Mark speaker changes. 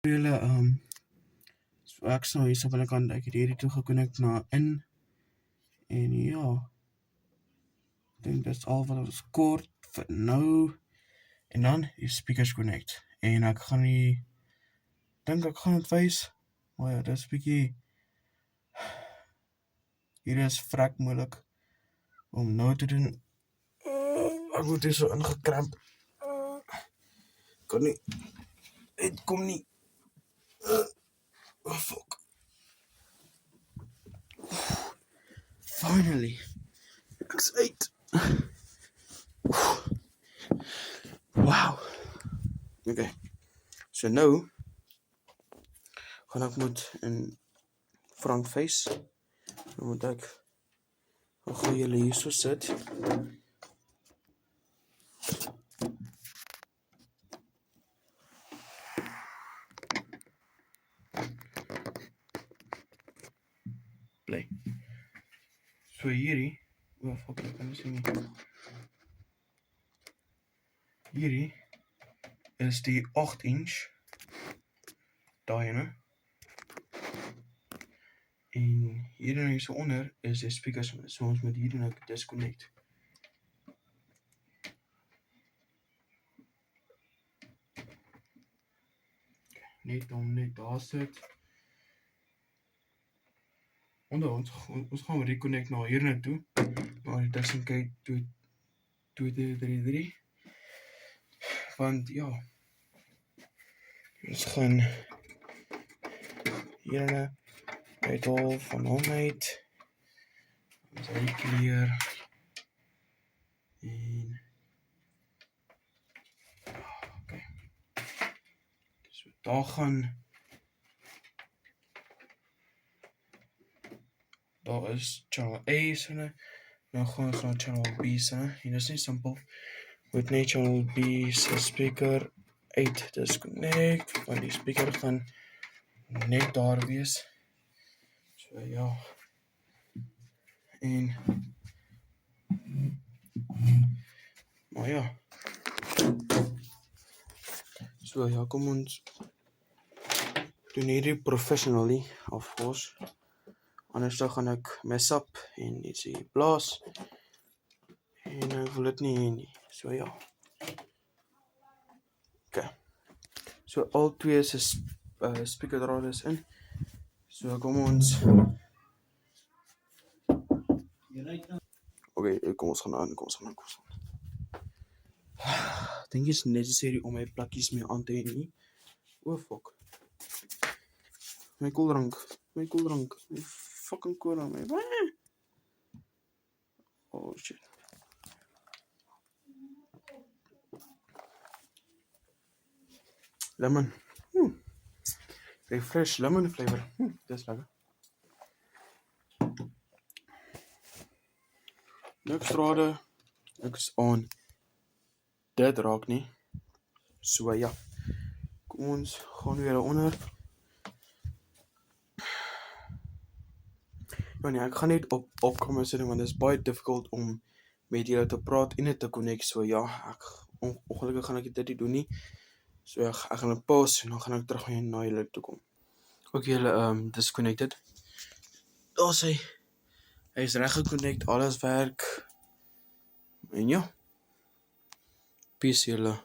Speaker 1: Julle, so ek sal hier so binnekant, ek het hierdie toe geconnect na in, en ja, ek dink dit is al wat ons kort vir nou, en dan die speakers connect, en ek gaan die, dink ek gaan het wys, maar ja, dit is bykie, hier is vrek moeilik, om nou te doen, ek word hier so ingekramp, kan nie, het kom nie, oh fuck, finally, ek is uit, wow, ok, so nou, gaan ek moet in front face, dan moet ek, dan gaan julle hier so sit, play, so hierdie, oh fuck, ek kan nie sien nie, hierdie, is die 8 inch, daai ene, en hierdie so onder, is die speakers, so ons moet hierdie nou disconnect, net om net daar sit, onder ons gaan reconnect na hierna toe, maar die tussenkijk 2-3-3, want ja, ons gaan hierna uithaal van hom uit, ons uitkleer, en, ok, so daar gaan, daar is channel A sinne, nou gaan ons na channel B sinne, en dit is nie simpel, moet net channel B se speaker uit disconnect, want die speaker gaan net daar wees, so ja, en, maar ja, so ja, kom ons doen hierdie professionally, of course, anders dan gaan ek mess up, en iets hier blaas, en ek wil dit nie heen nie, so ja, ok, so al twee se speaker draad is in, so kom ons, ok, kom ons gaan aan, ek dink is necessary om my plakkies mee aan te heen nie, oh fuck, my koeldrank, my fucking koeldrank, oh shit, lemon, very fresh lemon flavor, dis lekker, niks drade, niks aan, dit raak nie, so ja, kom ons gaan weer onder, ja nee, ek gaan net op kamera sit, want dit is baie difficult om met julle te praat en dit te connect, so ja, ongelukkig gaan ek dit nie doen nie, so ek gaan het pause, en dan gaan ek terug na julle toe kom, ook julle disconnected, daar is hy is reg geconnect, alles werk, en ja, peace julle.